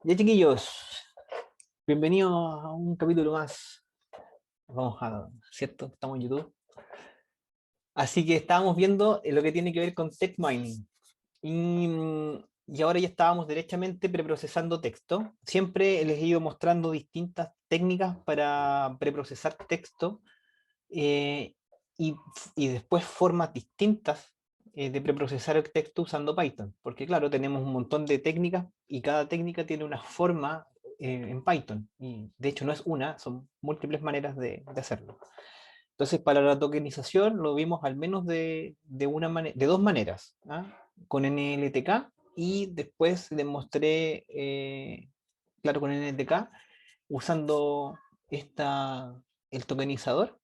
Ya chiquillos, bienvenidos a un capítulo más. Vamos a, ¿cierto? Estamos en YouTube. Así que estábamos viendo lo que tiene que ver con text mining. Y ahora ya estábamos derechamente preprocesando texto. Siempre les he ido mostrando distintas técnicas para preprocesar texto eh, y, y después formas distintas de preprocesar el texto usando Python. Porque claro, tenemos un montón de técnicas y cada técnica tiene una forma en Python. Y de hecho no es una, son múltiples maneras de hacerlo. Entonces, para la tokenización lo vimos al menos de dos maneras, ¿ah? Con NLTK y después les mostré, claro, con NLTK, usando el tokenizador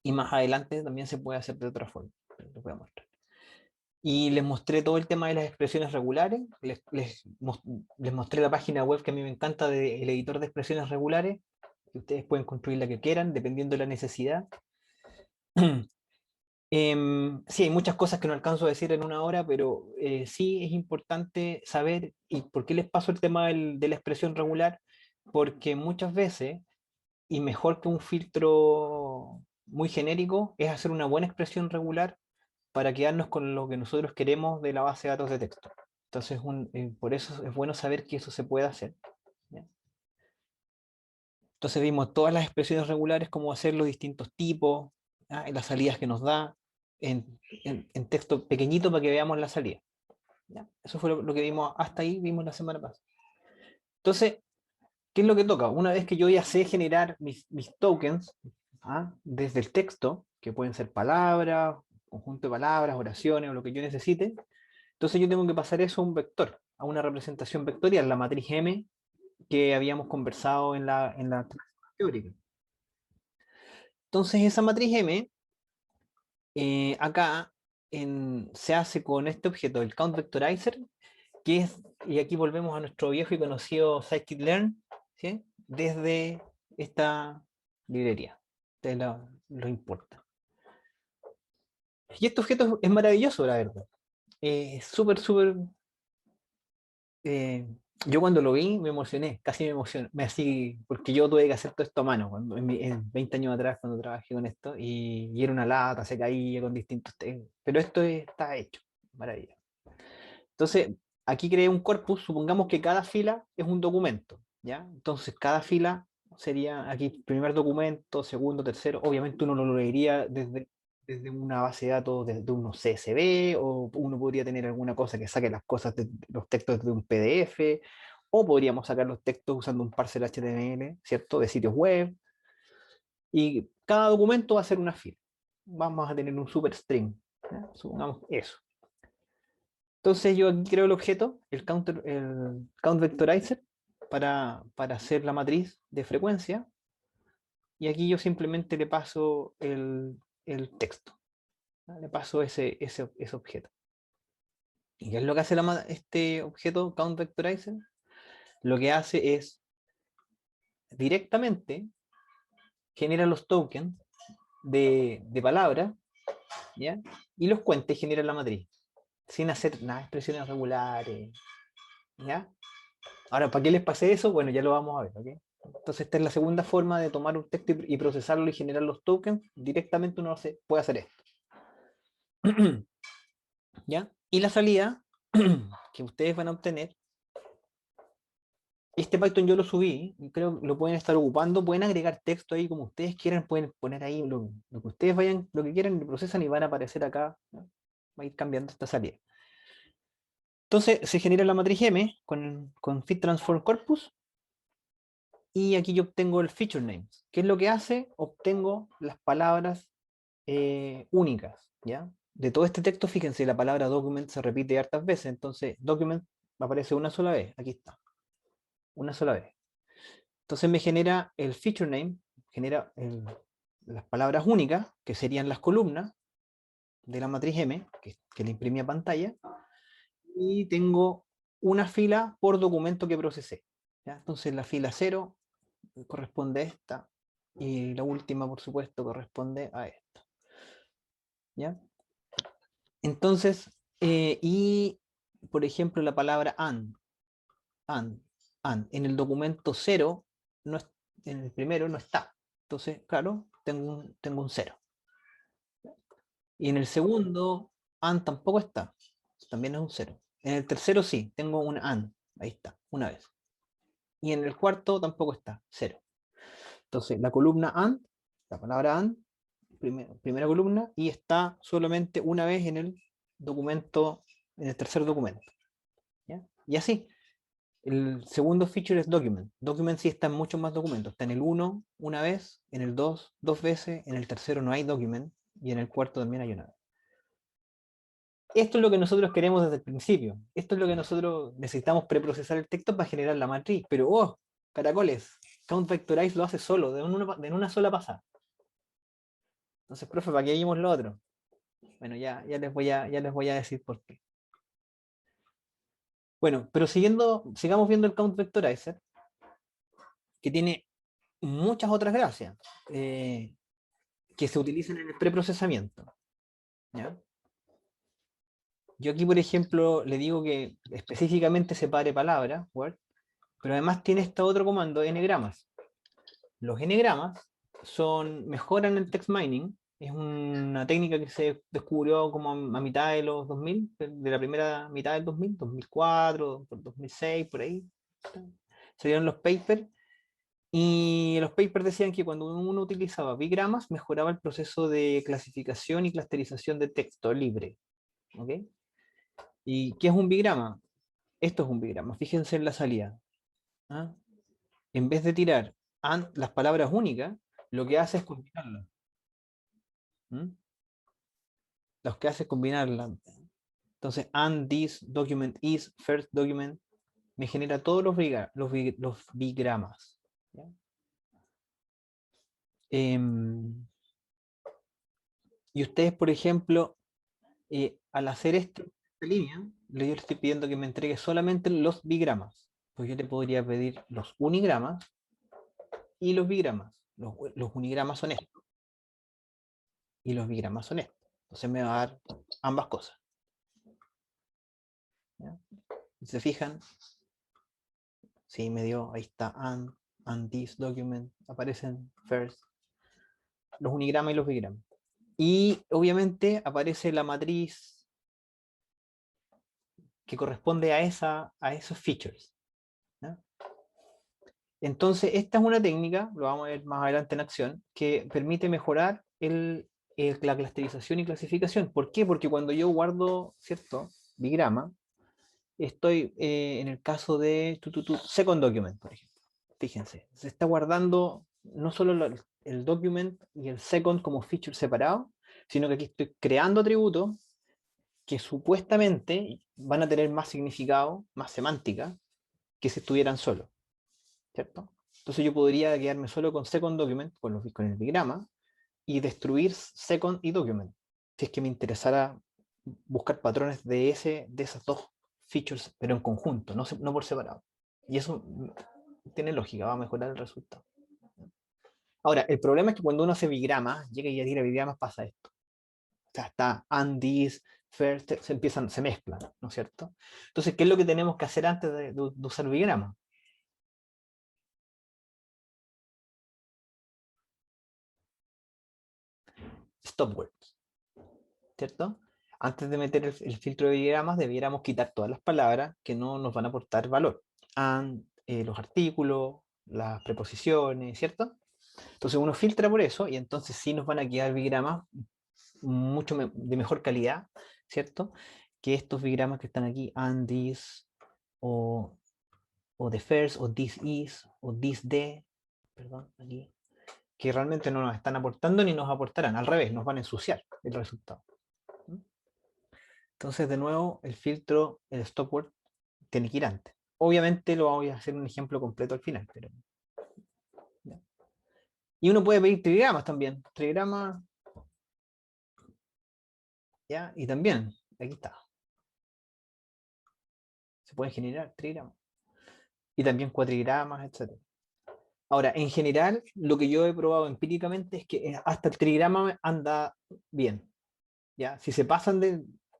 y más adelante también se puede hacer de otra forma. Les voy a mostrar. Y les mostré todo el tema de las expresiones regulares, les mostré la página web que a mí me encanta del editor de expresiones regulares, que ustedes pueden construir la que quieran, dependiendo de la necesidad. Sí, hay muchas cosas que no alcanzo a decir en una hora, pero sí es importante saber, y por qué les paso el tema de la expresión regular, porque muchas veces, y mejor que un filtro muy genérico, es hacer una buena expresión regular para quedarnos con lo que nosotros queremos de la base de datos de texto. Entonces, por eso es bueno saber que eso se puede hacer. ¿Ya? Entonces vimos todas las expresiones regulares, cómo hacer los distintos tipos, ¿ah? Y las salidas que nos da en texto pequeñito para que veamos la salida. ¿Ya? Eso fue lo que vimos hasta ahí, vimos la semana pasada. Entonces, ¿qué es lo que toca? Una vez que yo ya sé generar mis tokens, ¿ah? Desde el texto, que pueden ser palabras, conjunto de palabras, oraciones o lo que yo necesite, entonces yo tengo que pasar eso a un vector, a una representación vectorial, la matriz M que habíamos conversado en la teórica. Entonces esa matriz M, acá se hace con este objeto, el count vectorizer, que es, y aquí volvemos a nuestro viejo y conocido scikit-learn, ¿sí? Desde esta librería, lo importa. Y este objeto es maravilloso, la verdad. Es súper, súper. eh, yo cuando lo vi me emocioné, casi me emocioné, así, porque yo tuve que hacer todo esto a mano, en 20 años atrás cuando trabajé con esto, y era una lata, se caía con distintos temas, pero esto está hecho, maravilla. Entonces, aquí creé un corpus, supongamos que cada fila es un documento, ¿ya? Entonces, cada fila sería aquí primer documento, segundo, tercero, obviamente uno lo leería desde una base de datos, desde unos CSV, o uno podría tener alguna cosa que saque las cosas de los textos de un PDF, o podríamos sacar los textos usando un parser HTML, ¿cierto? De sitios web, y cada documento va a ser una fila. Vamos a tener un superstring, ¿ya? Supongamos eso. Entonces yo aquí creo el objeto, el count vectorizer, para hacer la matriz de frecuencia, y aquí yo simplemente le paso el texto, ¿no? Le paso ese objeto. ¿Y qué es lo que hace este objeto count vectorizer? Lo que hace es directamente genera los tokens de palabra, ¿ya? Y los cuenta y genera la matriz, sin hacer nada, expresiones regulares, ¿ya? Ahora, ¿para qué les pasé eso? Bueno, ya lo vamos a ver, ¿ok? Entonces, esta es la segunda forma de tomar un texto y procesarlo y generar los tokens. Directamente uno puede hacer esto. ¿Ya? Y la salida que ustedes van a obtener, este Python yo lo subí, y creo que lo pueden estar ocupando, pueden agregar texto ahí como ustedes quieran, pueden poner ahí lo que ustedes vayan, lo que quieran, lo procesan y van a aparecer acá, ¿no? Va a ir cambiando esta salida. Entonces se genera la matriz M con fit transform corpus, y aquí yo obtengo el feature names. ¿Qué es lo que hace? Obtengo las palabras únicas, ¿ya? De todo este texto, fíjense, la palabra document se repite hartas veces, entonces document aparece una sola vez, aquí está, una sola vez. Entonces me genera el feature name, genera las palabras únicas, que serían las columnas de la matriz M, que le imprimí a pantalla, y tengo una fila por documento que procesé, ¿ya? Entonces la fila 0 corresponde a esta, y la última, por supuesto, corresponde a esta, ¿ya? Entonces, y por ejemplo, la palabra and. and. En el documento 0, no es, en el primero no está. Entonces, claro, tengo un 0. Y en el segundo, and tampoco está. También es un 0. En el tercero sí, tengo un and. Ahí está, una vez. Y en el cuarto tampoco está, 0. Entonces, la columna and, la palabra and, primera columna, y está solamente una vez en el documento, en el tercer documento. ¿Ya? Y así. El segundo feature es document. Document sí está en muchos más documentos. Está en el 1 una vez, en el 2 dos veces, en el tercero no hay document y en el cuarto también hay una vez. Esto es lo que nosotros queremos desde el principio. Esto es lo que nosotros necesitamos preprocesar el texto para generar la matriz. Pero, oh, caracoles, Count Vectorize lo hace solo, en una sola pasada. Entonces, profe, ¿para qué vimos lo otro? Bueno, ya les voy a decir por qué. Bueno, pero sigamos viendo el Count Vectorizer, que tiene muchas otras gracias que se utilizan en el preprocesamiento. ¿Ya? Yo aquí, por ejemplo, le digo que específicamente separe palabras, Word, pero además tiene este otro comando, n-gramas. Los n-gramas mejoran el text mining, es una técnica que se descubrió como a mitad de los 2000, de la primera mitad del 2000, 2004, 2006, por ahí. Se dieron los papers, y los papers decían que cuando uno utilizaba bigramas, mejoraba el proceso de clasificación y clusterización de texto libre. ¿Ok? ¿Y qué es un bigrama? Esto es un bigrama, fíjense en la salida. ¿Ah? En vez de tirar las palabras únicas, lo que hace es combinarlas. ¿Mm? Lo que hace es combinarlas. Entonces, and, this, document, is, first document, me genera todos los bigramas. ¿Ya? Y ustedes, por ejemplo, al hacer esta línea, yo le estoy pidiendo que me entregue solamente los bigramas. Pues yo le podría pedir los unigramas y los bigramas. Los unigramas son estos y los bigramas son estos. Entonces me va a dar ambas cosas. ¿Ya? Si se fijan, sí, me dio, ahí está, and this document, aparecen first, los unigramas y los bigramas. Y obviamente aparece la matriz que corresponde a esos features. ¿Ya? Entonces, esta es una técnica, lo vamos a ver más adelante en acción, que permite mejorar la clusterización y clasificación. ¿Por qué? Porque cuando yo guardo, ¿cierto? Bigrama, estoy en el caso de second document, por ejemplo. Fíjense, se está guardando no solo el document y el second como feature separado, sino que aquí estoy creando atributos que supuestamente van a tener más significado, más semántica, que si estuvieran solos, ¿cierto? Entonces yo podría quedarme solo con second document, con el bigrama, y destruir second y document, si es que me interesara buscar patrones de esas dos features, pero en conjunto, no por separado. Y eso tiene lógica, va a mejorar el resultado. Ahora, el problema es que cuando uno hace bigramas, llega y ya tira bigramas, pasa esto. O sea, está and, this, first, se mezclan, ¿no es cierto? Entonces, ¿qué es lo que tenemos que hacer antes de usar bigramas? Stop words, ¿cierto? Antes de meter el filtro de diagramas, debiéramos quitar todas las palabras que no nos van a aportar valor. And, los artículos, las preposiciones, ¿cierto? Entonces uno filtra por eso y entonces sí nos van a quedar bigramas de mejor calidad, ¿cierto? Que estos bigramas que están aquí, and, this, o, the first, o this is, o this the, perdón, aquí, que realmente no nos están aportando ni nos aportarán, al revés, nos van a ensuciar el resultado. Entonces, de nuevo, el filtro, el stop word, tiene que ir antes. Obviamente lo voy a hacer un ejemplo completo al final, pero. ¿Ya? Y uno puede pedir trigramas también. Trigramas. ¿Ya? Y también, aquí está. Se pueden generar trigramas. Y también cuatrigramas, etc. Ahora, en general, lo que yo he probado empíricamente es que hasta el trigrama anda bien. ¿Ya? Si se pasan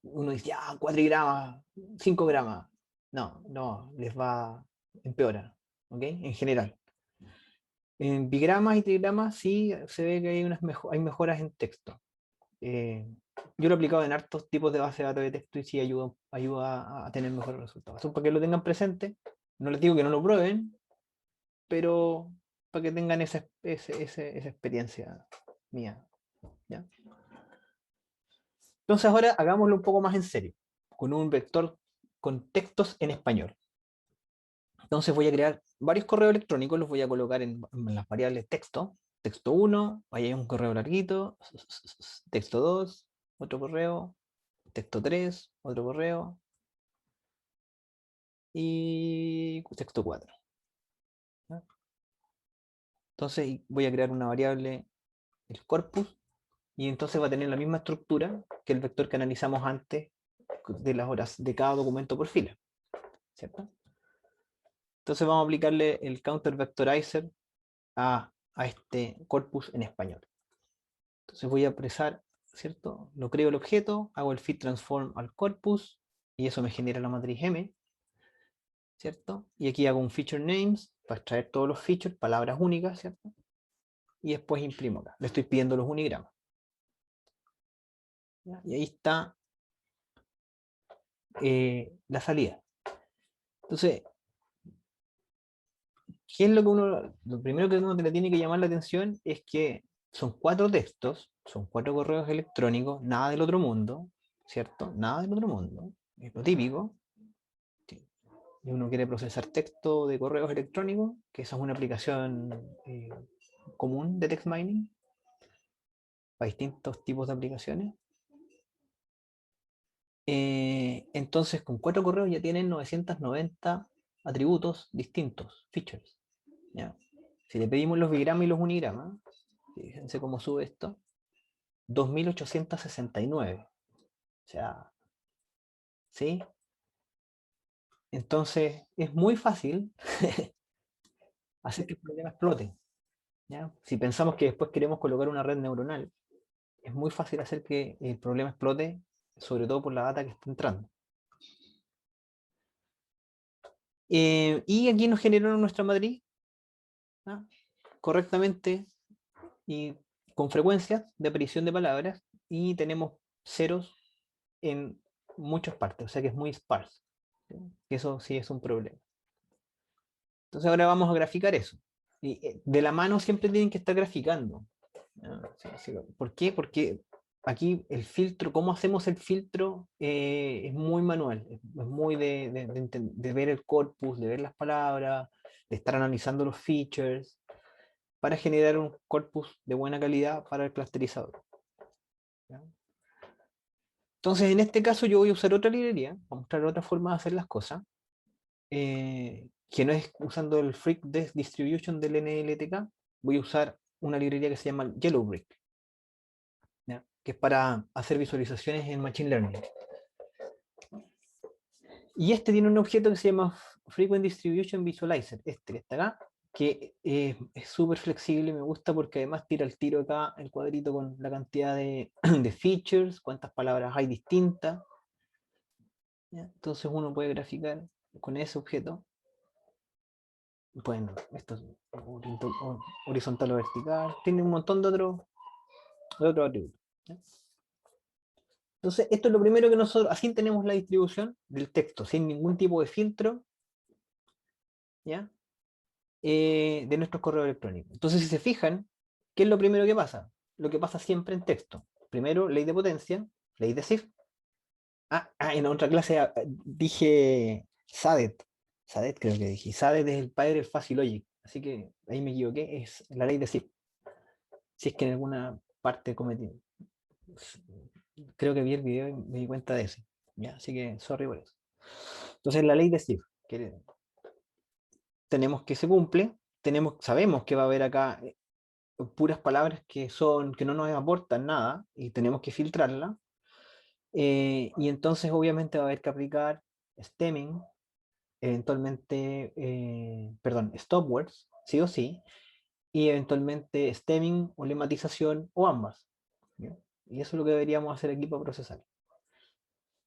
uno dice, ya, 4 gramas, 5 gramas. No, empeora, ¿ok? En general. En bigramas y trigramas sí se ve que hay mejoras en texto. Yo lo he aplicado en hartos tipos de bases de datos de texto y sí ayuda a tener mejores resultados. Eso para que lo tengan presente. No les digo que no lo prueben, pero para que tengan esa experiencia mía. ¿Ya? Entonces ahora hagámoslo un poco más en serio, con un vector con textos en español. Entonces voy a crear varios correos electrónicos, los voy a colocar en las variables texto. Texto 1, ahí hay un correo larguito, texto 2, otro correo, texto 3, otro correo, y texto 4. ¿Ya? Entonces voy a crear una variable, el corpus, y entonces va a tener la misma estructura que el vector que analizamos antes de las horas de cada documento por fila, ¿cierto? Entonces vamos a aplicarle el counter vectorizer a este corpus en español. Entonces voy a apresar, ¿cierto? Lo creo el objeto, hago el fit transform al corpus, y eso me genera la matriz M, ¿cierto? Y aquí hago un feature names para extraer todos los features, palabras únicas, ¿cierto? Y después imprimo acá. Le estoy pidiendo los unigramas. ¿Ya? Y ahí está la salida. Entonces, ¿qué es lo que lo primero que uno le tiene que llamar la atención es que son 4 textos, son 4 correos electrónicos, nada del otro mundo, ¿cierto? Nada del otro mundo, es lo típico. Y uno quiere procesar texto de correos electrónicos, que esa es una aplicación común de text mining para distintos tipos de aplicaciones. Entonces, con 4 correos ya tienen 990 atributos distintos, features. ¿Ya? Si le pedimos los bigramas y los unigramas, fíjense cómo sube esto, 2869. O sea, ¿sí? Entonces, es muy fácil hacer que el problema explote. ¿Ya? Si pensamos que después queremos colocar una red neuronal, es muy fácil hacer que el problema explote, sobre todo por la data que está entrando. Y aquí nos generaron nuestra matriz, ¿no? Correctamente y con frecuencia de aparición de palabras, y tenemos ceros en muchas partes, o sea que es muy sparse. ¿Sí? Eso sí es un problema. Entonces ahora vamos a graficar eso. Y de la mano siempre tienen que estar graficando. Sí, sí. ¿Por qué? Porque aquí el filtro, cómo hacemos el filtro es muy manual, es muy de ver el corpus, de ver las palabras, de estar analizando los features, para generar un corpus de buena calidad para el clusterizador. ¿Ya? Entonces, en este caso yo voy a usar otra librería, voy a mostrar otra forma de hacer las cosas, que no es usando el Freak Distribution del NLTK, voy a usar una librería que se llama Yellowbrick, ¿ya? Que es para hacer visualizaciones en Machine Learning. Y este tiene un objeto que se llama Frequent Distribution Visualizer, este que está acá, que es súper flexible, me gusta porque además tira el tiro acá, el cuadrito con la cantidad de, de features, cuántas palabras hay distintas. ¿Ya? Entonces uno puede graficar con ese objeto. Bueno, esto es horizontal o vertical, tiene un montón de otros atributos. ¿Ya? Entonces, esto es lo primero que nosotros, así tenemos la distribución del texto, sin ningún tipo de filtro, ¿ya? De nuestros correos electrónicos. Entonces, si se fijan, ¿qué es lo primero que pasa? Lo que pasa siempre en texto. Primero, ley de potencia, ley de Zipf. En otra clase dije SADET. SADET creo que dije. SADET es el padre del Fuzzy Logic. Así que ahí me equivoqué, es la ley de Zipf. Si es que en alguna parte cometí. Creo que vi el video y me di cuenta de eso. ¿Ya? Así que, sorry por eso. Entonces, la ley de Zipf, que tenemos que se cumple, sabemos que va a haber acá puras palabras que no nos aportan nada y tenemos que filtrarla. Y entonces obviamente va a haber que aplicar stemming, eventualmente, perdón, stop words, sí o sí, y eventualmente stemming o lematización o ambas. ¿Ya? Y eso es lo que deberíamos hacer aquí para procesar.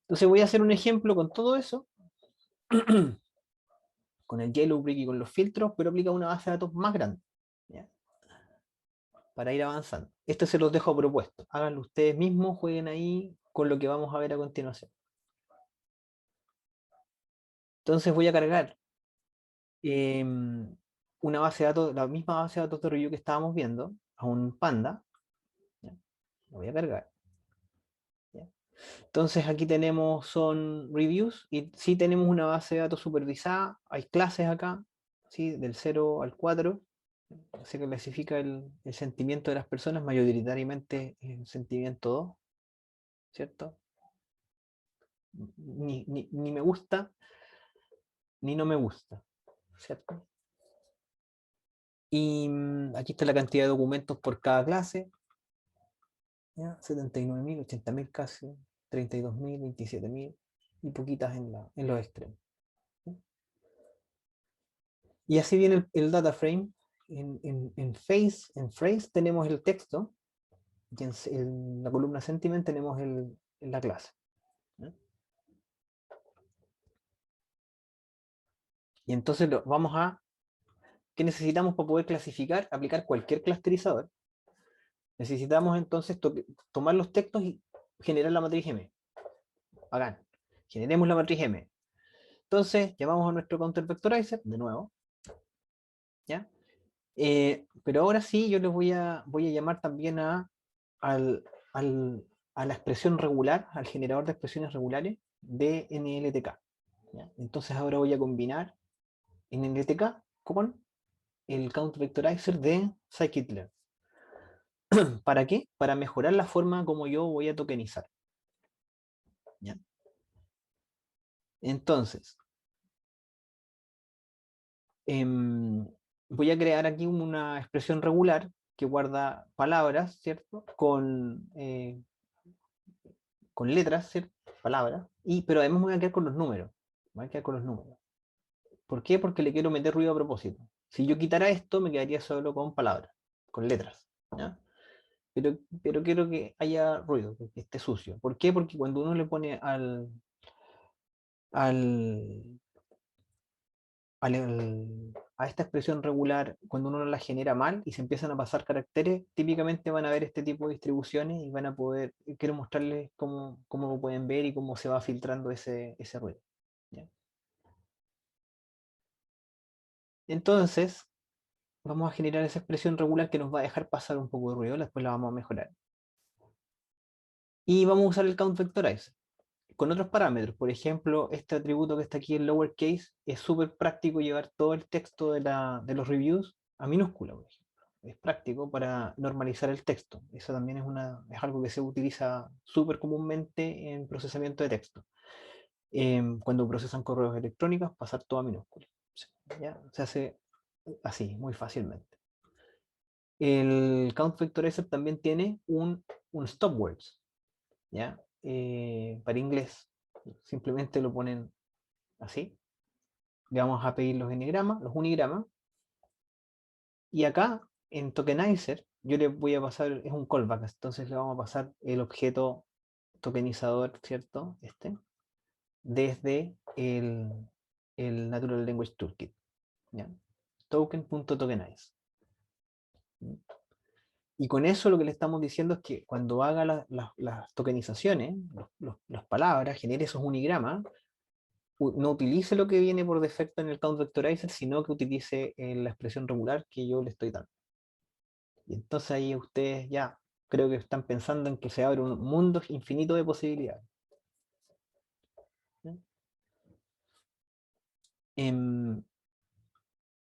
Entonces voy a hacer un ejemplo con todo eso con el Yellowbrick y con los filtros, pero aplica una base de datos más grande, ¿ya? Para ir avanzando. Esto se los dejo propuesto. Háganlo ustedes mismos, jueguen ahí con lo que vamos a ver a continuación. Entonces voy a cargar una base de datos, la misma base de datos de review que estábamos viendo, a un Panda. ¿Ya? Lo voy a cargar. ¿Ya? Entonces aquí tenemos, son reviews, y sí tenemos una base de datos supervisada, hay clases acá, ¿sí? Del 0 al 4, se clasifica el sentimiento de las personas, mayoritariamente el sentimiento 2, ¿cierto? Ni me gusta, ni no me gusta, ¿cierto? Y aquí está la cantidad de documentos por cada clase, ¿ya? 79.000, 80.000 casi, 32.000, 27.000 y poquitas en los extremos. ¿Sí? Y así viene el data frame. En phrase tenemos el texto y en la columna sentiment tenemos la clase. ¿Sí? Y entonces vamos a... ¿Qué necesitamos para poder clasificar? Aplicar cualquier clusterizador. Necesitamos entonces tomar los textos y generar la matriz M. Hagan. Generemos la matriz M. Entonces, llamamos a nuestro counter vectorizer, de nuevo, ¿ya? Pero ahora sí, yo les voy a llamar también al, a la expresión regular, al generador de expresiones regulares de NLTK. ¿Ya? Entonces ahora voy a combinar NLTK con el counter vectorizer de scikit-learn. ¿Para qué? Para mejorar la forma como yo voy a tokenizar. ¿Ya? Entonces, voy a crear aquí una expresión regular que guarda palabras, ¿cierto? Con letras, ¿cierto? Palabras, pero además me voy a quedar con los números. Me voy a quedar con los números. ¿Por qué? Porque le quiero meter ruido a propósito. Si yo quitara esto, me quedaría solo con palabras, con letras. ¿Ya? Pero quiero que haya ruido, que esté sucio. ¿Por qué? Porque cuando uno le pone al, a esta expresión regular, cuando uno la genera mal y se empiezan a pasar caracteres, típicamente van a ver este tipo de distribuciones y van a poder, quiero mostrarles cómo lo pueden ver y cómo se va filtrando ese ruido. ¿Ya? Entonces, vamos a generar esa expresión regular que nos va a dejar pasar un poco de ruido, después la vamos a mejorar. Y vamos a usar el count vectorizer con otros parámetros. Por ejemplo, este atributo que está aquí en lowercase, es súper práctico llevar todo el texto de los reviews a minúscula, por ejemplo. Es práctico para normalizar el texto. Eso también es algo que se utiliza súper comúnmente en procesamiento de texto. Cuando procesan correos electrónicos, pasar todo a minúscula. ¿Ya? Se hace así, muy fácilmente. El count vectorizer también tiene un stop words, ¿ya? Para inglés. Simplemente lo ponen así. Le vamos a pedir los enigramas, los unigramas. Y acá, en tokenizer, yo le voy a pasar, es un callback, entonces le vamos a pasar el objeto tokenizador, ¿cierto? Desde el Natural Language Toolkit. ¿Ya? Token.tokenize. Y con eso lo que le estamos diciendo es que cuando haga las tokenizaciones, las palabras, genere esos unigramas, no utilice lo que viene por defecto en el count vectorizer, sino que utilice la expresión regular que yo le estoy dando. Y entonces ahí ustedes ya creo que están pensando en que se abre un mundo infinito de posibilidades. Em,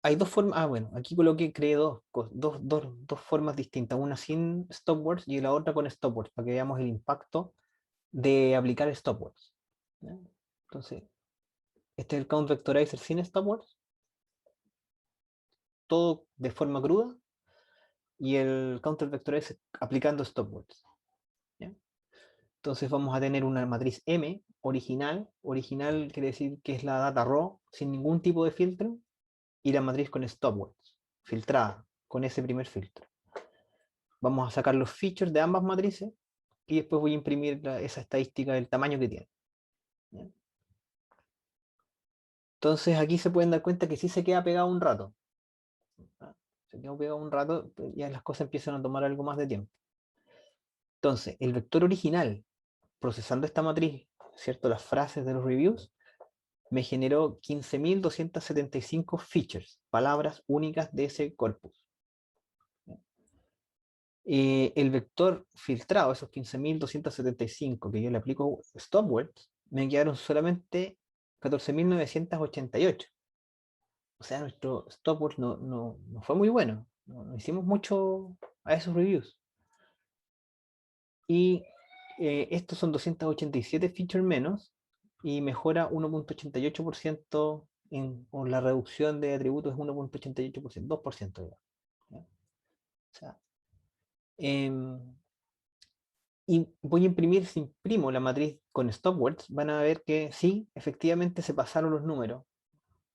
Hay dos formas, bueno, aquí coloqué, creé dos formas distintas, una sin stopwords y la otra con stopwords, para que veamos el impacto de aplicar stopwords. ¿Ya? Entonces, este es el count vectorizer sin stopwords, todo de forma cruda, y el counter vectorizer aplicando stopwords. ¿Ya? Entonces vamos a tener una matriz M original quiere decir que es la data raw, sin ningún tipo de filtro, y la matriz con stopwords, filtrada, con ese primer filtro. Vamos a sacar los features de ambas matrices, y después voy a imprimir esa estadística del tamaño que tiene. ¿Ya? Entonces aquí se pueden dar cuenta que sí se queda pegado un rato. ¿Ah? Se queda pegado un rato, pues ya las cosas empiezan a tomar algo más de tiempo. Entonces, el vector original, procesando esta matriz, ¿cierto? Las frases de los reviews, me generó 15.275 features, palabras únicas de ese corpus. El vector filtrado, esos 15.275 que yo le aplico stopwords, me quedaron solamente 14.988. O sea, nuestro stopwatch no fue muy bueno. No hicimos mucho a esos reviews. Y estos son 287 features menos y mejora 1.88% o la reducción de atributos es 1.88%, 2%. Digamos, ¿ya? O sea, em, y voy a imprimir, si imprimo la matriz con stopwords, van a ver que sí, efectivamente se pasaron los números,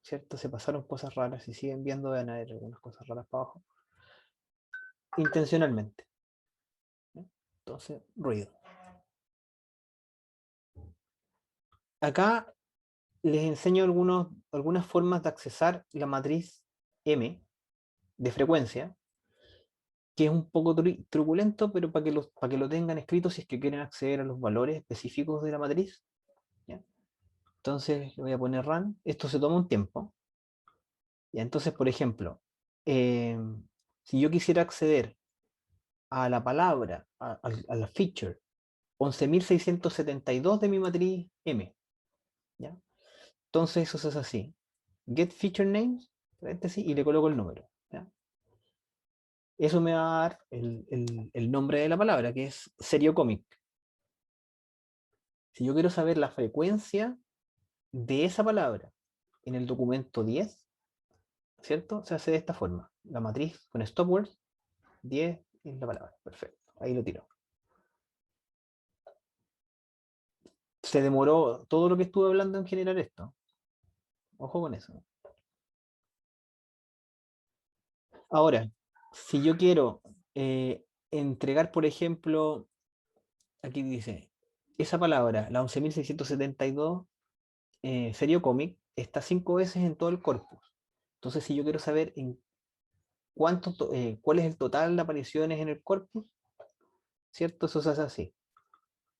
¿cierto? Se pasaron cosas raras y siguen viendo, van a ver algunas cosas raras para abajo, intencionalmente. ¿Ya? Entonces, ruido. Acá les enseño algunas formas de accesar la matriz M de frecuencia, que es un poco truculento, pero para que lo tengan escrito si es que quieren acceder a los valores específicos de la matriz. ¿Ya? Entonces le voy a poner run. Esto se toma un tiempo. ¿Ya? Entonces, por ejemplo, eh, si yo quisiera acceder a la palabra, a la feature 11.672 de mi matriz M, ¿ya? Entonces eso es así. Get feature names, paréntesis, y le coloco el número. ¿Ya? Eso me va a dar el nombre de la palabra, que es Seriocomic. Si yo quiero saber la frecuencia de esa palabra en el documento 10, ¿cierto? Se hace de esta forma. La matriz con stopwords, 10 es la palabra. Perfecto. Ahí lo tiro. Se demoró todo lo que estuve hablando en generar esto. Ojo con eso. Ahora, si yo quiero entregar, por ejemplo, aquí dice, esa palabra, la 11.672, serio cómic, está 5 veces en todo el corpus. Entonces, si yo quiero saber cuál es el total de apariciones en el corpus, ¿cierto? Eso se hace así.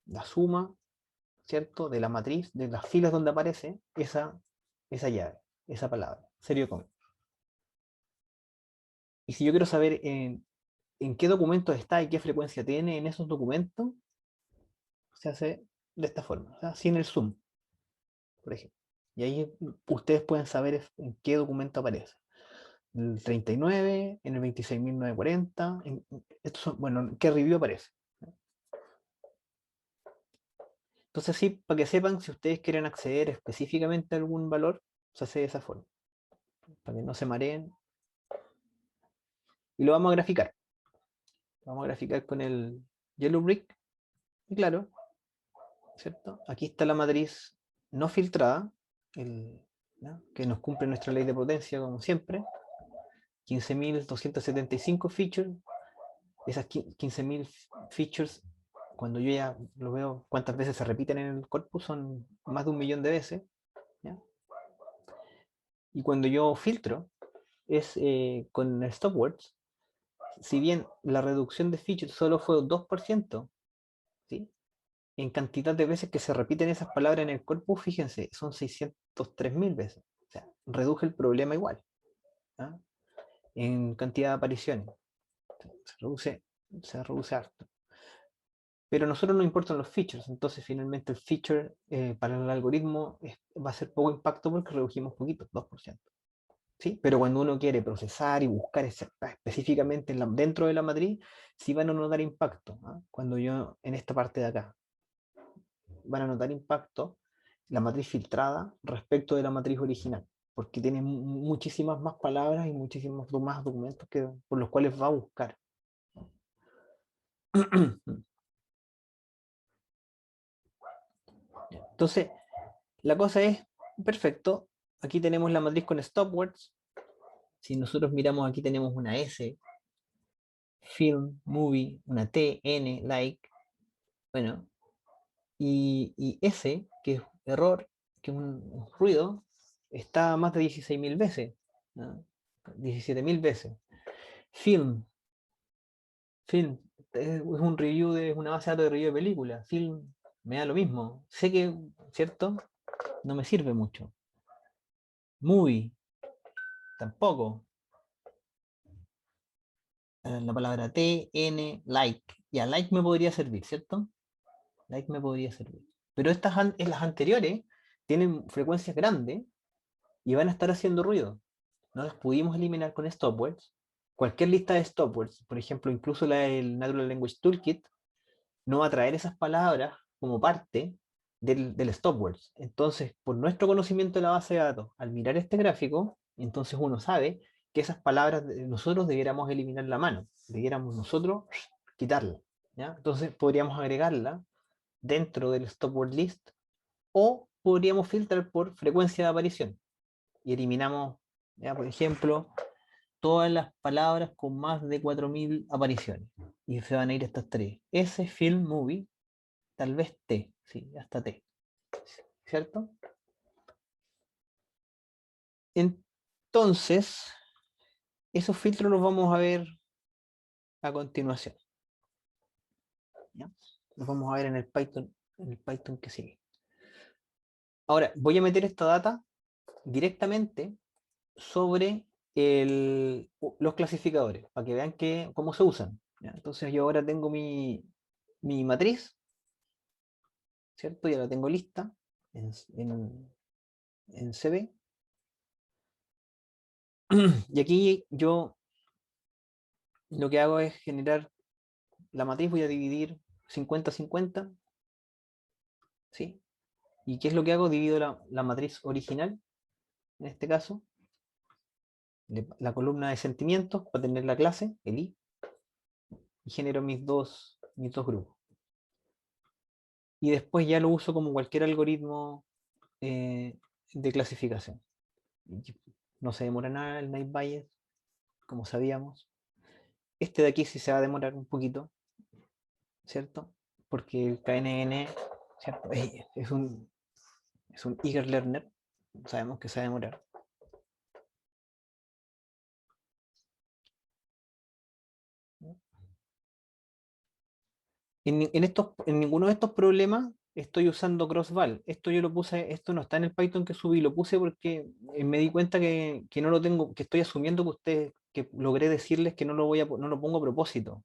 La suma, ¿cierto? De la matriz, de las filas donde aparece esa llave, esa palabra, serio cómic. Y si yo quiero saber en qué documentos está y qué frecuencia tiene en esos documentos, se hace de esta forma, o sea, sin el zoom, por ejemplo. Y ahí ustedes pueden saber en qué documento aparece. En el 39, en el 26.940, estos son, bueno, en qué review aparece. Entonces sí, para que sepan, si ustedes quieren acceder específicamente a algún valor, se hace de esa forma, para que no se mareen. Y lo vamos a graficar. Lo vamos a graficar con el Yellow Brick. Y claro, ¿cierto? Aquí está la matriz no filtrada, ¿no? Que nos cumple nuestra ley de potencia, como siempre. 15.275 features. Esas 15.000 features, cuando yo ya lo veo cuántas veces se repiten en el corpus, son más de 1 millón de veces. ¿Ya? Y cuando yo filtro, es con stopwords, si bien la reducción de features solo fue 2%, ¿sí? En cantidad de veces que se repiten esas palabras en el corpus, fíjense, son 603.000 veces. O sea, reduje el problema igual. ¿Ah? En cantidad de apariciones. Se reduce, se reduce harto. Pero a nosotros nos importan los features, entonces finalmente el feature para el algoritmo va a ser poco impacto porque redujimos poquito, 2%. ¿Sí? Pero cuando uno quiere procesar y buscar específicamente dentro de la matriz, sí van a notar impacto. ¿Ah? Cuando yo, en esta parte de acá, van a notar impacto la matriz filtrada respecto de la matriz original, porque tiene muchísimas más palabras y muchísimos más documentos por los cuales va a buscar. Entonces, la cosa es, perfecto, aquí tenemos la matriz con stopwords. Si nosotros miramos aquí tenemos una S, film, movie, una T, N, like, bueno, y S, que es error, que es un ruido, está más de 16.000 veces, ¿no? 17.000 veces. Film, film, es un review de una base de datos de review de películas. Film, me da lo mismo. Sé que, ¿cierto? No me sirve mucho. Movie, tampoco. La palabra T, N, like. Ya, like me podría servir, ¿cierto? Like me podría servir. Pero en las anteriores tienen frecuencias grandes y van a estar haciendo ruido. No las pudimos eliminar con stopwords. Cualquier lista de stopwords, por ejemplo, incluso la del Natural Language Toolkit, no va a traer esas palabras como parte del stopwords. Entonces, por nuestro conocimiento de la base de datos, al mirar este gráfico, entonces uno sabe que esas palabras nosotros debiéramos eliminar la mano, debiéramos nosotros quitarla. ¿Ya? Entonces podríamos agregarla dentro del stopword list o podríamos filtrar por frecuencia de aparición y eliminamos, ¿ya? Por ejemplo, todas las palabras con más de 4.000 apariciones y se van a ir estas tres. Ese film movie, tal vez T, sí, hasta T, ¿cierto? Entonces, esos filtros los vamos a ver a continuación. ¿Ya? Los vamos a ver en el Python que sigue. Ahora, voy a meter esta data directamente sobre los clasificadores, para que vean cómo se usan. ¿Ya? Entonces yo ahora tengo mi matriz, ¿cierto? Ya la tengo lista en, en, en CB. Y aquí yo lo que hago es generar la matriz, voy a dividir 50-50, ¿sí? ¿Y qué es lo que hago? Divido la matriz original, en este caso, la columna de sentimientos, para tener la clase, el I, y genero mis dos grupos. Y después ya lo uso como cualquier algoritmo de clasificación. No se demora nada el Night Bayes, como sabíamos. Este de aquí sí se va a demorar un poquito, ¿cierto? Porque el KNN, ¿cierto? Es un eager learner, sabemos que se va a demorar. En ninguno de estos problemas estoy usando crossval. Esto yo lo puse, esto no está en el Python que subí, lo puse porque me di cuenta que no lo tengo, que estoy asumiendo que ustedes, que logré decirles que no lo pongo a propósito.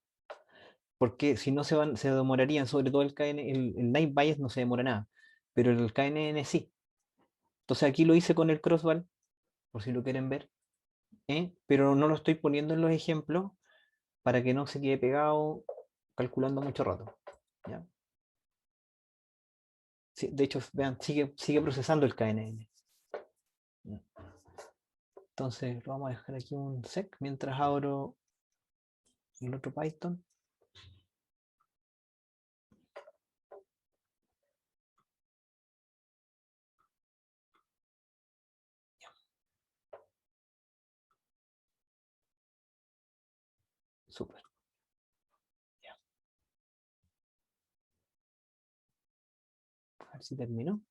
Porque si no se demorarían, sobre todo el Night Bias no se demora nada, pero el KNN sí. Entonces aquí lo hice con el crossval, por si lo quieren ver, pero no lo estoy poniendo en los ejemplos para que no se quede pegado calculando mucho rato. ¿Ya? Sí, de hecho, vean, sigue procesando el KNN. ¿Ya? Entonces lo vamos a dejar aquí un sec mientras abro el otro Python. Súper. Ya. A ver si terminó.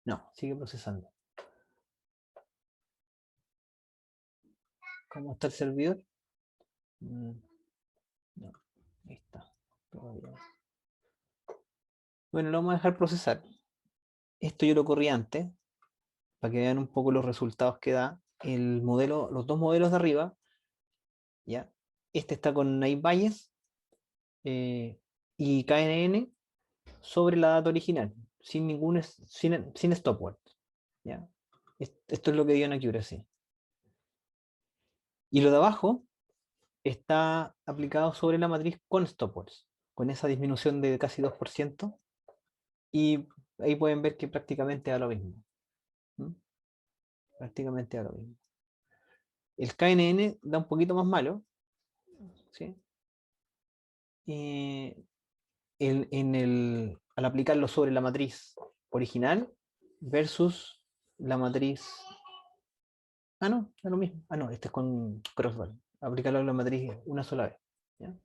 No, sigue procesando. ¿Cómo está el servidor? No, ahí está. Todavía. Bueno, lo vamos a dejar procesar. Esto yo lo corrí antes, para que vean un poco los resultados que da el modelo, los dos modelos de arriba. ¿Ya? Este está con Night Bayes y KNN sobre la data original, sin stopword. ¿Ya? Esto es lo que dio en accuracy. Y lo de abajo está aplicado sobre la matriz con stopwords, con esa disminución de casi 2%. Y ahí pueden ver que prácticamente da lo mismo. ¿Mm? Prácticamente da lo mismo. El KNN da un poquito más malo, ¿sí? Al aplicarlo sobre la matriz original versus la matriz. Ah, no, da lo mismo. Ah, no, este es con crossval. Aplicarlo a la matriz una sola vez. ¿Ya?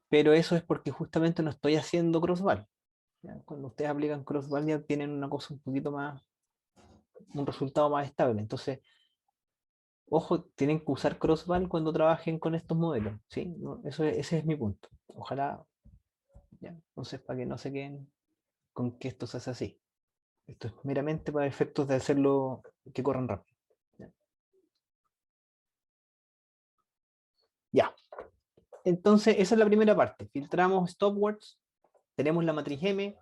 Pero eso es porque justamente no estoy haciendo crossval. ¿ya? Cuando ustedes aplican crossbar ya tienen una cosa un poquito más, un resultado más estable. Entonces, ojo, tienen que usar crossbar cuando trabajen con estos modelos, ¿sí? Ese es mi punto. Ojalá, ya. Entonces, para que no se queden con que esto se hace así. Esto es meramente para efectos de hacerlo que corran rápido. Ya. Ya. Entonces, esa es la primera parte. Filtramos stopwords, tenemos la matriz M,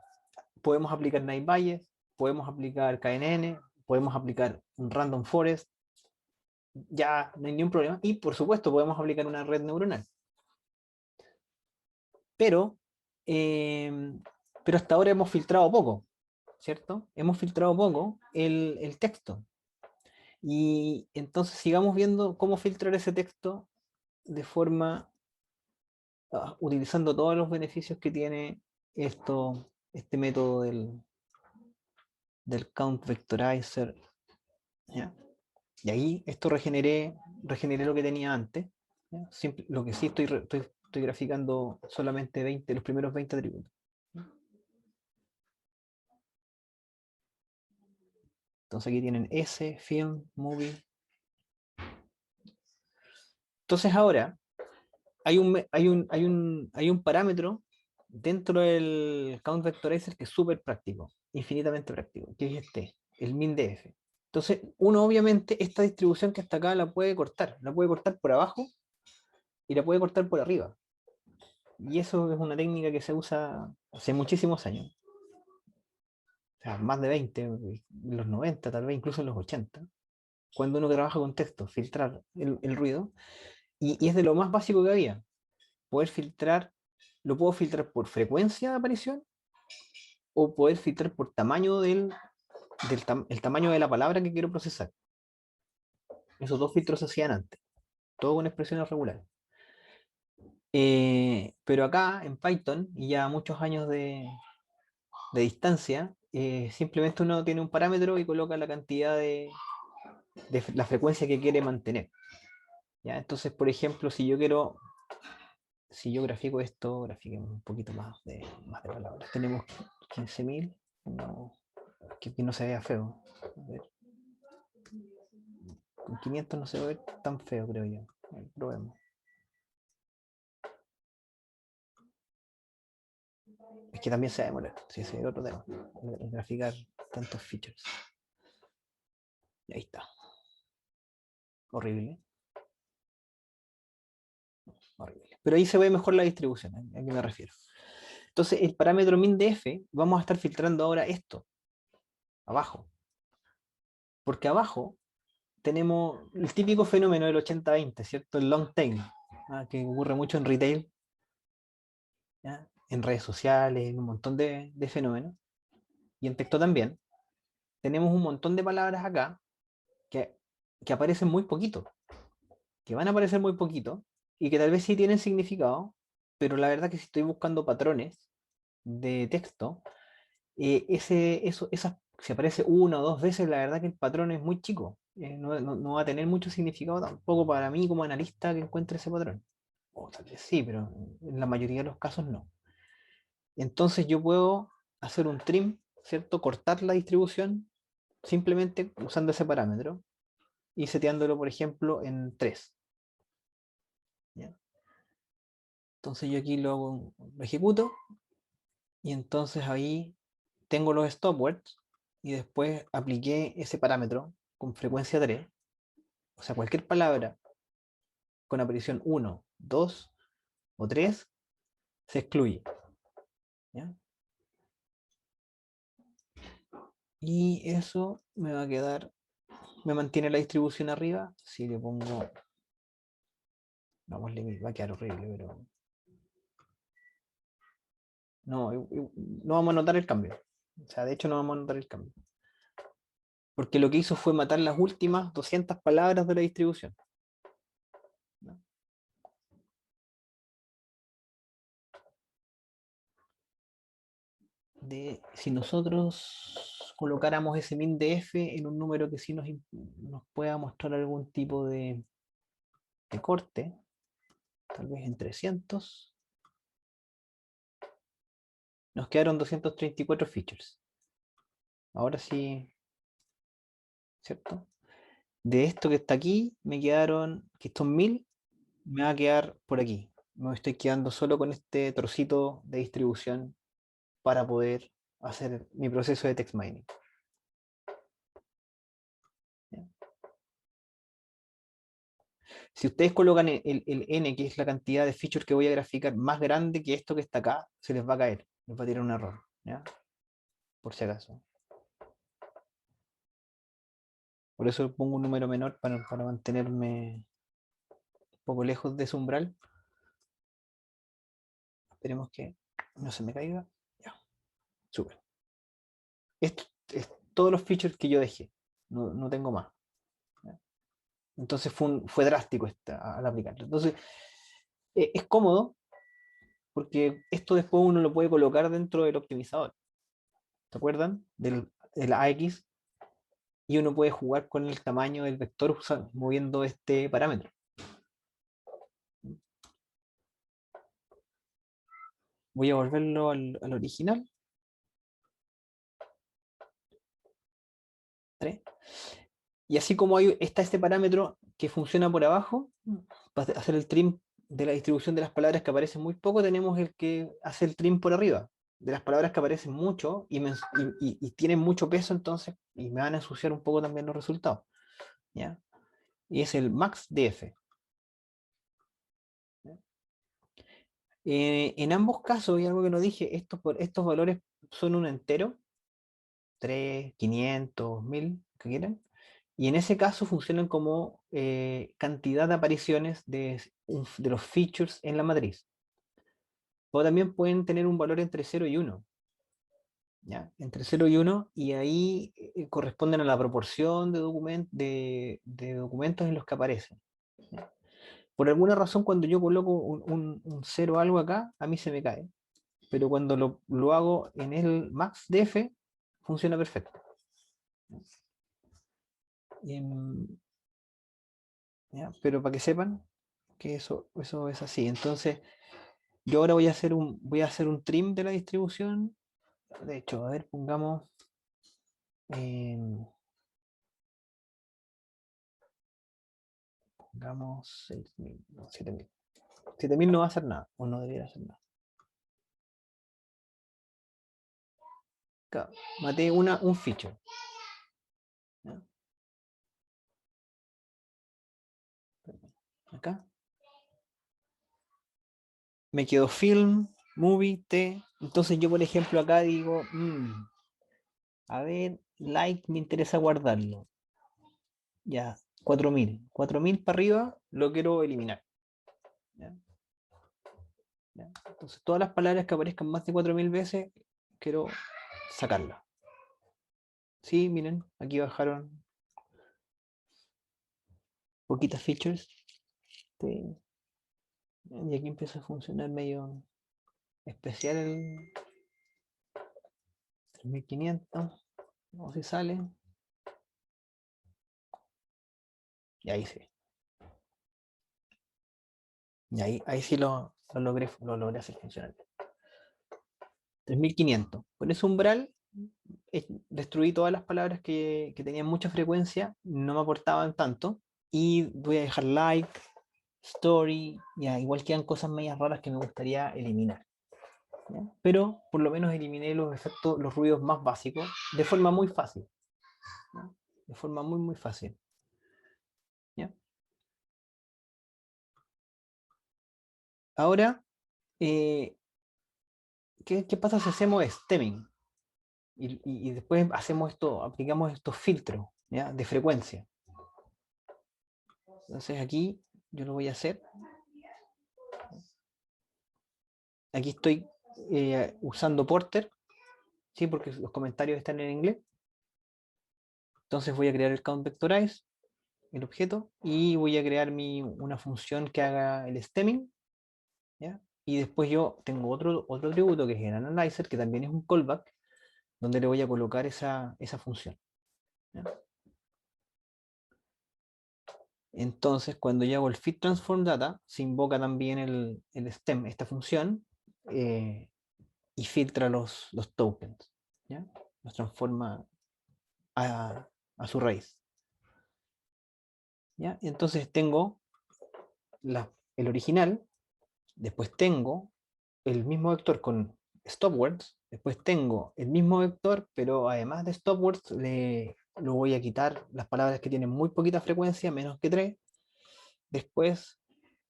podemos aplicar Night Bayes, podemos aplicar KNN, podemos aplicar un Random Forest, ya no hay ningún problema. Y por supuesto, podemos aplicar una red neuronal. Pero, eh, pero hasta ahora hemos filtrado poco, ¿cierto? Hemos filtrado poco el texto. Y entonces sigamos viendo cómo filtrar ese texto de forma utilizando todos los beneficios que tiene este método del count vectorizer. ¿Ya? Y ahí esto regeneré lo que tenía antes. ¿Ya? Lo que sí estoy graficando solamente 20, los primeros 20 atributos. Entonces aquí tienen S, film, movie. Entonces ahora hay un parámetro dentro del count vectorizer que es súper práctico, infinitamente práctico, que es el min_df. Entonces, uno obviamente esta distribución que está acá la puede cortar por abajo y la puede cortar por arriba. Y eso es una técnica que se usa hace muchísimos años, o sea, más de 20, en los 90, tal vez incluso en los 80, cuando uno trabaja con texto, filtrar el ruido, y es de lo más básico que había, poder filtrar, lo puedo filtrar por frecuencia de aparición o poder filtrar por tamaño el tamaño de la palabra que quiero procesar. Esos dos filtros se hacían antes, todo con expresiones regulares. Pero acá en Python, y ya muchos años de distancia, simplemente uno tiene un parámetro y coloca la cantidad de la frecuencia que quiere mantener. ¿Ya? Entonces, por ejemplo, si yo grafico esto, grafiquemos un poquito más de palabras. Tenemos 15.000, no, que no se vea feo. A ver, con 500 no se ve tan feo, creo yo. A ver, probemos. Es que también se va a demorar, sí, ese es otro tema. Graficar tantos features. Y ahí está. Horrible, horrible. Pero ahí se ve mejor la distribución, ¿a qué me refiero? Entonces, el parámetro min_df, vamos a estar filtrando ahora esto, abajo. Porque abajo tenemos el típico fenómeno del 80-20, ¿cierto? El long tail, que ocurre mucho en retail, ¿ya? En redes sociales, en un montón de fenómenos, y en texto también. Tenemos un montón de palabras acá que, que aparecen muy poquito, que van a aparecer muy poquito, y que tal vez sí tienen significado, pero la verdad que si estoy buscando patrones de texto, si aparece una o dos veces, la verdad que el patrón es muy chico. No va a tener mucho significado tampoco para mí como analista que encuentre ese patrón. O tal vez sí, pero en la mayoría de los casos no. Entonces yo puedo hacer un trim, ¿cierto? Cortar la distribución simplemente usando ese parámetro y seteándolo, por ejemplo, en 3. ¿Ya? Entonces yo aquí lo ejecuto y entonces ahí tengo los stopwords y después apliqué ese parámetro con frecuencia 3. O sea, cualquier palabra con aparición 1, 2 o 3 se excluye. ¿Ya? Y eso me va a quedar, me mantiene la distribución arriba. Si le pongo, vamos, va a quedar horrible, pero no vamos a notar el cambio. O sea, de hecho no vamos a notar el cambio. Porque lo que hizo fue matar las últimas 200 palabras de la distribución. ¿No? Si nosotros colocáramos ese min_df en un número que sí nos pueda mostrar algún tipo de corte, tal vez en 300, Nos quedaron 234 features. Ahora sí, ¿cierto? De esto que está aquí, me quedaron, que estos 1000, me va a quedar por aquí. Me estoy quedando solo con este trocito de distribución para poder hacer mi proceso de text mining. ¿Ya? Si ustedes colocan el n, que es la cantidad de features que voy a graficar, más grande que esto que está acá, se les va a caer, les va a tirar un error, ¿ya? Por si acaso. Por eso pongo un número menor para mantenerme un poco lejos de ese umbral. Esperemos que no se me caiga. Ya, súper. Esto es todos los features que yo dejé. No tengo más. ¿Ya? Entonces fue drástico al aplicarlo. Entonces, es cómodo porque esto después uno lo puede colocar dentro del optimizador. ¿Se acuerdan? Del AX, y uno puede jugar con el tamaño del vector moviendo este parámetro. Voy a volverlo al original. 3. Y así como está este parámetro que funciona por abajo, para hacer el trim de la distribución de las palabras que aparecen muy poco, tenemos el que hace el trim por arriba, de las palabras que aparecen mucho y tienen mucho peso, entonces, y me van a ensuciar un poco también los resultados. ¿Ya? Y es el max df. En ambos casos, y algo que no dije, estos valores son un entero, 3, 500, 1000, que quieran. Y en ese caso funcionan como cantidad de apariciones de los features en la matriz. O también pueden tener un valor entre 0 y 1. ¿Ya? Entre 0 y 1, y ahí corresponden a la proporción de documentos en los que aparecen. ¿Ya? Por alguna razón, cuando yo coloco un 0 algo acá, a mí se me cae. Pero cuando lo hago en el max df, funciona perfecto. Em, ¿Ya? Pero para que sepan que eso es así. Entonces, yo ahora voy a hacer un trim de la distribución. De hecho, a ver, em, pongamos 6000, no, 7000. 7000 no va a hacer nada, o no debería hacer nada. Acá, maté un feature. ¿Ya? Acá. Me quedó film, movie, T. Entonces yo, por ejemplo, acá digo, a ver, like, me interesa guardarlo. Ya, 4000. 4000 para arriba lo quiero eliminar. ¿Ya? ¿Ya? Entonces, todas las palabras que aparezcan más de 4000 veces, quiero sacarlas. Sí, miren, aquí bajaron poquitas features. Sí, y aquí empieza a funcionar medio especial el 3500. Vamos si sale. Y ahí sí. Y ahí sí lo logré hacer funcionar. 3500. Con ese umbral destruí todas las palabras que tenían mucha frecuencia, no me aportaban tanto. Y voy a dejar like, story, ya, igual quedan cosas medias raras que me gustaría eliminar. ¿Ya? Pero por lo menos eliminé los efectos, los ruidos más básicos, de forma muy fácil. ¿Ya? De forma muy, muy fácil. ¿Ya? Ahora, eh, ¿qué pasa si hacemos stemming? Y después aplicamos estos filtros, ¿ya? De frecuencia. Entonces aquí yo lo voy a hacer. Aquí estoy usando Porter, ¿sí? Porque los comentarios están en inglés. Entonces voy a crear el count vectorize, el objeto, y voy a crear una función que haga el stemming. ¿Ya? Y después yo tengo otro atributo que es el analyzer, que también es un callback, donde le voy a colocar esa función. ¿Ya? Entonces, cuando yo hago el fit transform data, se invoca también el stem, esta función, eh, y filtra los tokens, ¿ya? Los transforma a su raíz, ¿ya? Y entonces tengo el original, después tengo el mismo vector con stopwords, después tengo el mismo vector, pero además de stopwords lo voy a quitar las palabras que tienen muy poquita frecuencia, menos que 3. Después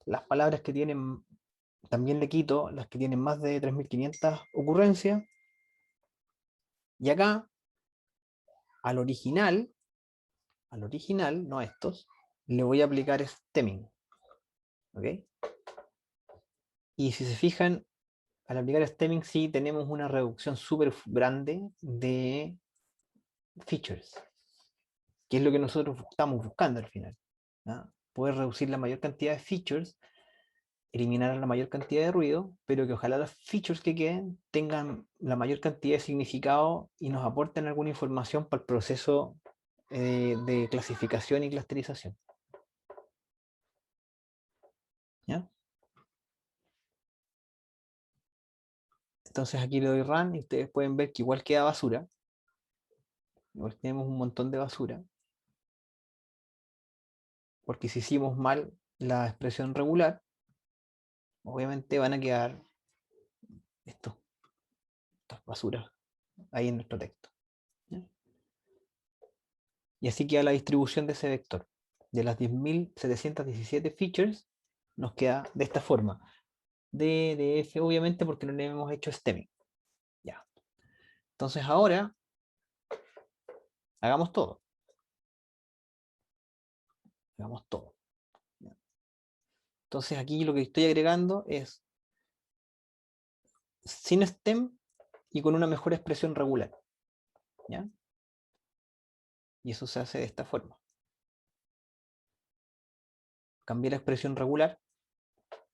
las palabras que tienen, también le quito las que tienen más de 3500 ocurrencias. Y acá, al original, no a estos, le voy a aplicar stemming. ¿Ok? Y si se fijan, al aplicar stemming sí tenemos una reducción súper grande de features, que es lo que nosotros estamos buscando al final, ¿no? Poder reducir la mayor cantidad de features, eliminar la mayor cantidad de ruido, pero que ojalá los features que queden tengan la mayor cantidad de significado y nos aporten alguna información para el proceso de clasificación y clusterización. ¿Ya? Entonces aquí le doy run y ustedes pueden ver que igual queda basura. Igual tenemos un montón de basura. Porque si hicimos mal la expresión regular, obviamente van a quedar estos, estas basuras ahí en nuestro texto, ¿ya? Y así queda la distribución de ese vector. De las 10.717 features, nos queda de esta forma. D, de F, obviamente, porque no le hemos hecho stemming. Ya. Entonces ahora, hagamos todo. Hagamos todo. ¿Ya? Entonces aquí lo que estoy agregando es sin stem y con una mejor expresión regular, ¿ya? Y eso se hace de esta forma. Cambié la expresión regular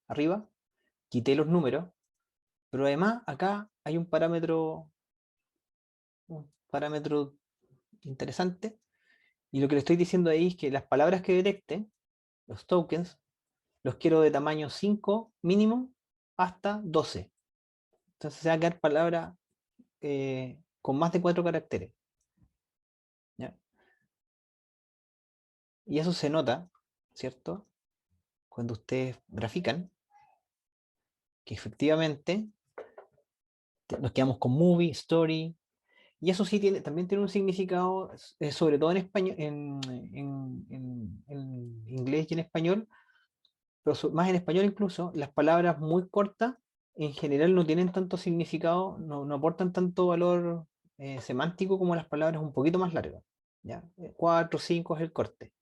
arriba, quité los números, pero además acá hay un parámetro interesante, y lo que le estoy diciendo ahí es que las palabras que detecte, los tokens, los quiero de tamaño 5 mínimo hasta 12. Entonces se va a quedar palabra con más de 4 caracteres, ¿ya? Y eso se nota, ¿cierto? Cuando ustedes grafican, que efectivamente nos quedamos con movie, story, y eso sí también tiene un significado, sobre todo en español, en inglés y en español, pero más en español incluso, las palabras muy cortas en general no tienen tanto significado, no aportan tanto valor semántico como las palabras un poquito más largas. ¿Ya? 4, 5 es el corte.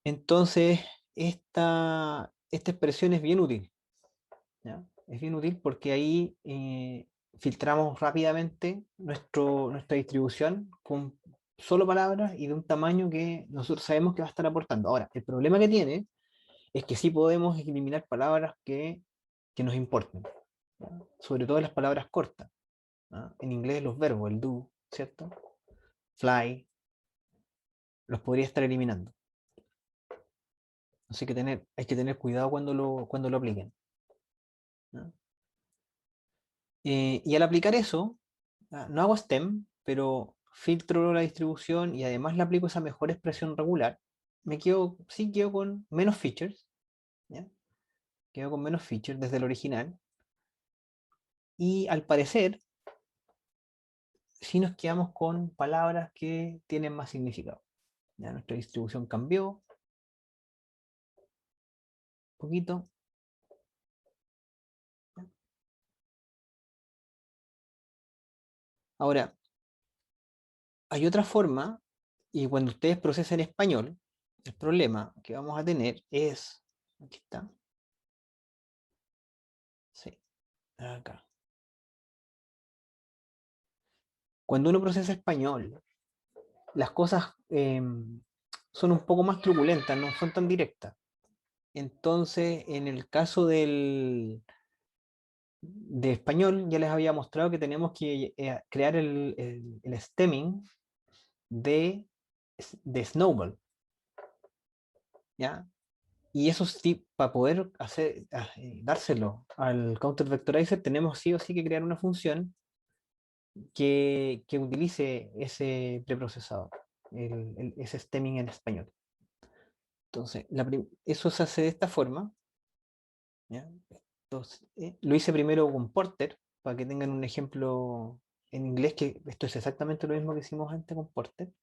Entonces, esta expresión es bien útil, ¿ya? Es bien útil porque ahí filtramos rápidamente nuestra distribución con solo palabras y de un tamaño que nosotros sabemos que va a estar aportando. Ahora, el problema que tiene es que sí podemos eliminar palabras que nos importen, ¿ya? Sobre todo las palabras cortas, ¿ya? En inglés los verbos, el do, ¿cierto? Fly, los podría estar eliminando. Así que hay que tener cuidado cuando lo apliquen, ¿ya? Y al aplicar eso, no hago stem, pero filtro la distribución y además le aplico esa mejor expresión regular, sí quedo con menos features, ¿ya? Quedo con menos features desde el original. Y al parecer, sí nos quedamos con palabras que tienen más significado. Ya nuestra distribución cambió un poquito. Ahora, hay otra forma, y cuando ustedes procesen español, el problema que vamos a tener es, aquí está, sí, acá. Cuando uno procesa español, las cosas son un poco más truculentas, no son tan directas. Entonces, en el caso de español, ya les había mostrado que tenemos que crear el stemming de Snowball, ¿ya? Y eso sí, para poder dárselo al counter vectorizer, tenemos sí o sí que crear una función que utilice ese preprocesador, ese stemming en español. Entonces, eso se hace de esta forma. ¿Ya? Entonces, lo hice primero con Porter, para que tengan un ejemplo en inglés, que esto es exactamente lo mismo que hicimos antes con Porter.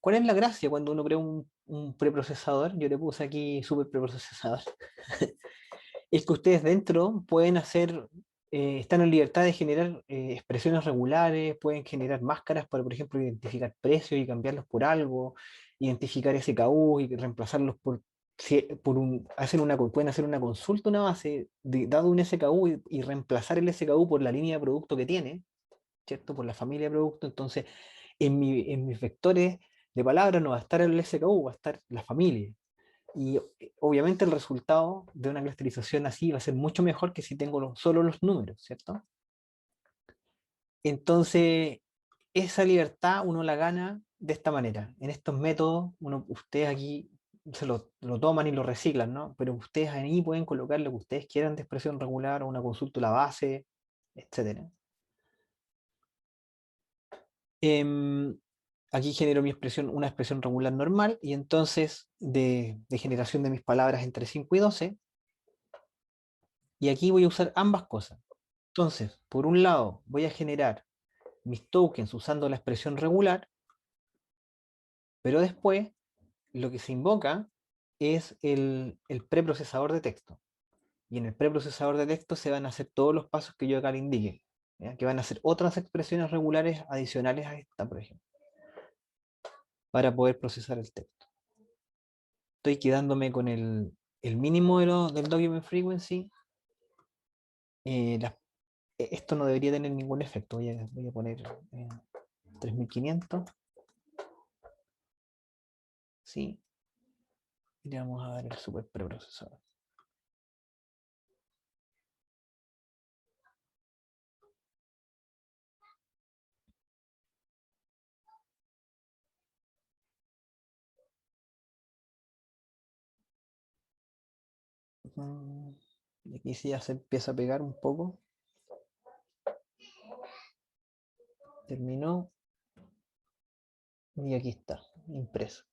¿Cuál es la gracia cuando uno crea un preprocesador? Yo le puse aquí super preprocesador. Es que ustedes dentro pueden hacer, están en libertad de generar expresiones regulares, pueden generar máscaras para, por ejemplo, identificar precios y cambiarlos por algo, identificar SKU y reemplazarlos pueden hacer una consulta, una base, dado un SKU y reemplazar el SKU por la línea de producto que tiene, ¿cierto? Por la familia de producto. Entonces, en mis vectores de palabra no va a estar el SKU, va a estar la familia. Y obviamente el resultado de una clusterización así va a ser mucho mejor que si tengo solo los números, ¿cierto? Entonces, esa libertad uno la gana de esta manera. En estos métodos, ustedes aquí lo toman y lo reciclan, ¿no? Pero ustedes ahí pueden colocar lo que ustedes quieran de expresión regular o una consulta a la base, etcétera. Aquí genero una expresión regular normal, y entonces de generación de mis palabras entre 5 y 12, y aquí voy a usar ambas cosas. Entonces, por un lado, voy a generar mis tokens usando la expresión regular, pero después lo que se invoca es el preprocesador de texto. Y en el preprocesador de texto se van a hacer todos los pasos que yo acá le indique, ¿ya? Que van a hacer otras expresiones regulares adicionales a esta, por ejemplo, para poder procesar el texto. Estoy quedándome con el mínimo del document frequency. Esto no debería tener ningún efecto. Voy a poner 3500. Sí, y le vamos a dar el super preprocesador. Y aquí sí ya se empieza a pegar un poco. Terminó. Y aquí está, impreso.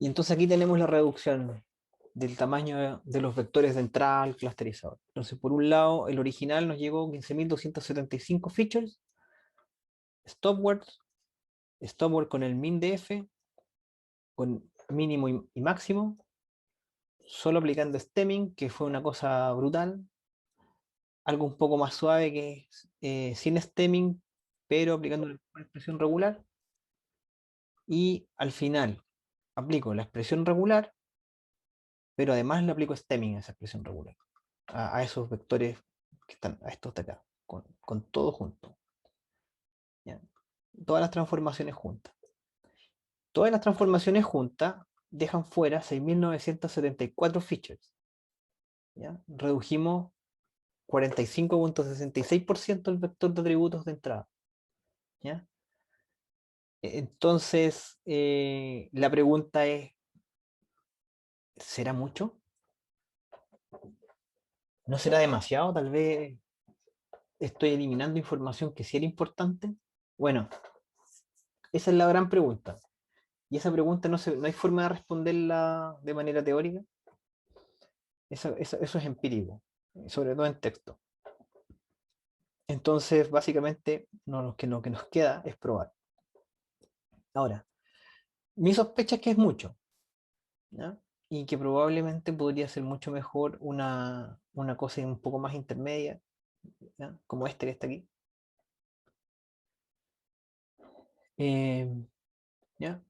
Y entonces aquí tenemos la reducción del tamaño de los vectores de entrada al clusterizador. Entonces, por un lado, el original nos llegó 15.275 features, stopwords, stopword con el min-df, con mínimo y máximo, solo aplicando stemming, que fue una cosa brutal, algo un poco más suave que es sin stemming, pero aplicando una expresión regular, y al final aplico la expresión regular, pero además le aplico stemming a esa expresión regular, a esos vectores que están, a estos de acá, con todo junto. ¿Ya? Todas las transformaciones juntas. Todas las transformaciones juntas dejan fuera 6.974 features. ¿Ya? Redujimos 45,66% el vector de atributos de entrada. ¿Ya? Entonces, la pregunta es, ¿será mucho? ¿No será demasiado? Tal vez estoy eliminando información que sí era importante. Bueno, esa es la gran pregunta. Y esa pregunta no hay forma de responderla de manera teórica. Eso es empírico, sobre todo en texto. Entonces, básicamente, lo que nos queda es probar. Ahora, mi sospecha es que es mucho, ¿ya? Y que probablemente podría ser mucho mejor una cosa un poco más intermedia, ¿ya? Como este que está aquí. Eh, ¿Ya?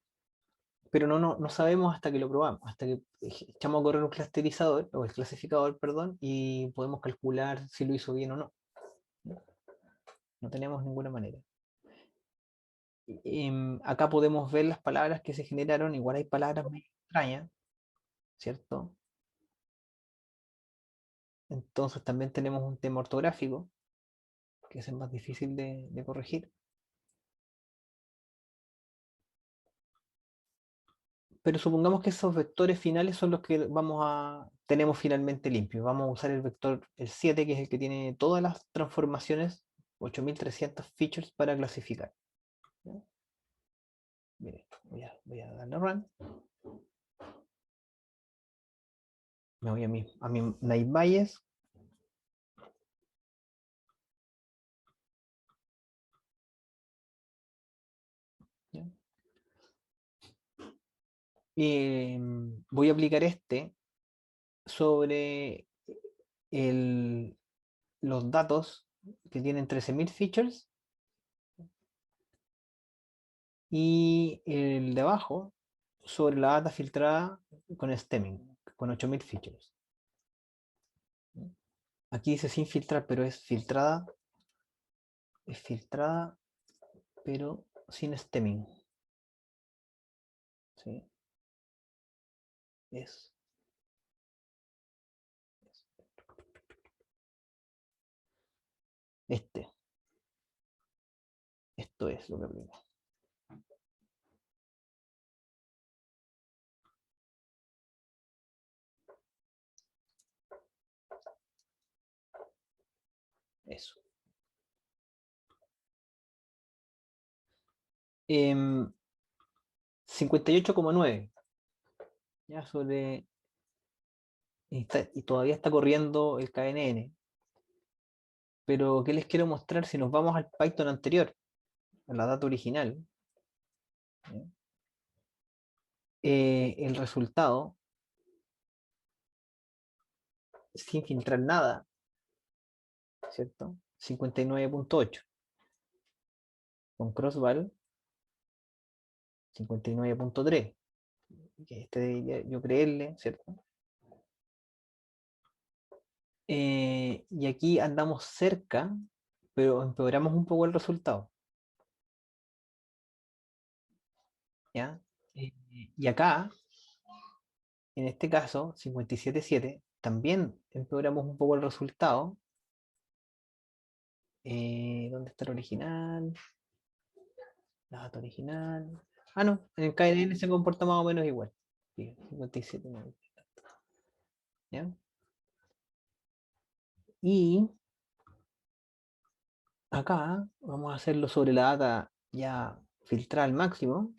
Pero no sabemos hasta que lo probamos, hasta que echamos a correr un clusterizador, o el clasificador, perdón, y podemos calcular si lo hizo bien o no. ¿No? No tenemos ninguna manera. Acá podemos ver las palabras que se generaron, igual hay palabras muy extrañas, ¿cierto? Entonces también tenemos un tema ortográfico, que es el más difícil de corregir. pero supongamos que esos vectores finales son los que tenemos finalmente limpios. Vamos a usar el vector el 7, que es el que tiene todas las transformaciones, 8300 features para clasificar. ¿Ya? Mire, voy a darle run. Me voy a mi Night Bayes. ¿Ya? Y voy a aplicar este sobre los datos que tienen 13.000 features y el de abajo sobre la data filtrada con stemming, con 8.000 features. Aquí dice sin filtrar, pero es filtrada, pero sin stemming. ¿Sí? Es, este. Esto es lo que aplica. Eso. 58,9. Ya sobre. Y todavía está corriendo el KNN. Pero, ¿qué les quiero mostrar? Si nos vamos al Python anterior, a la data original, ¿ya? El resultado, sin filtrar nada, ¿cierto? 59,8. Con Crossval, 59,3. Que este debería yo creerle, ¿cierto? Y aquí andamos cerca, pero empeoramos un poco el resultado. ¿Ya? Y acá, en este caso, 57,7, también empeoramos un poco el resultado. ¿Dónde está el original? La data original. Ah, no, en el KNN se comporta más o menos igual. Sí, 57, no, ¿ya? Y acá vamos a hacerlo sobre la data ya filtrada al máximo.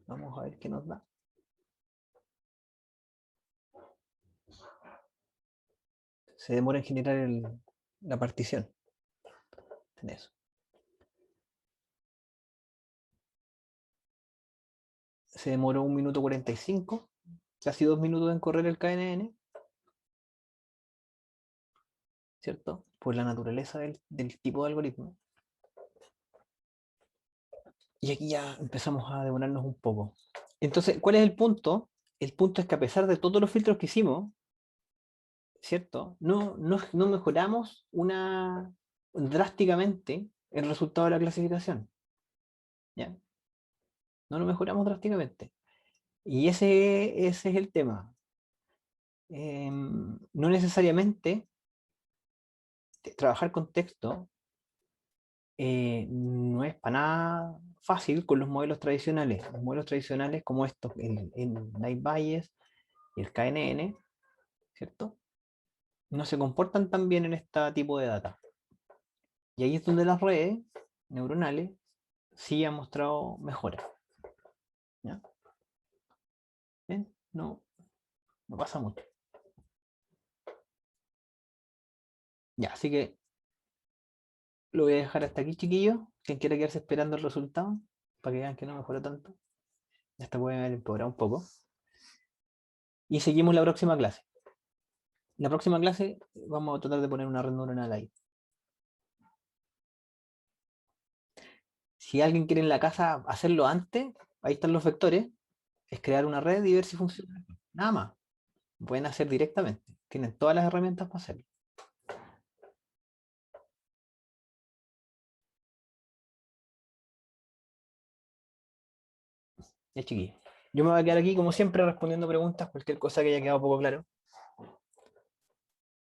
Vamos a ver qué nos da. Se demora en generar la partición. En eso. Se demoró 1 minuto 45, casi 2 minutos en correr el KNN, ¿cierto? Por la naturaleza del tipo de algoritmo. Y aquí ya empezamos a demorarnos un poco. Entonces, ¿cuál es el punto? El punto es que a pesar de todos los filtros que hicimos, ¿cierto? No mejoramos drásticamente el resultado de la clasificación. ¿Ya? No lo mejoramos drásticamente. Y ese es el tema. No necesariamente trabajar con texto no es para nada fácil con los modelos tradicionales. Los modelos tradicionales como estos, el Night Bayes y el KNN, ¿cierto? No se comportan tan bien en este tipo de data. Y ahí es donde las redes neuronales sí han mostrado mejoras. ¿Ya? ¿Ven? No, no pasa mucho. Ya, así que lo voy a dejar hasta aquí, chiquillos. Quien quiera quedarse esperando el resultado, para que vean que no mejoró tanto. Esta puede haber empeorado un poco. Y seguimos la próxima clase. La próxima clase vamos a tratar de poner una red neuronal ahí. Si alguien quiere en la casa hacerlo antes, ahí están los vectores, es crear una red y ver si funciona. Nada más. Pueden hacer directamente. Tienen todas las herramientas para hacerlo. Ya, chiquillos. Yo me voy a quedar aquí, como siempre, respondiendo preguntas, cualquier cosa que haya quedado poco claro.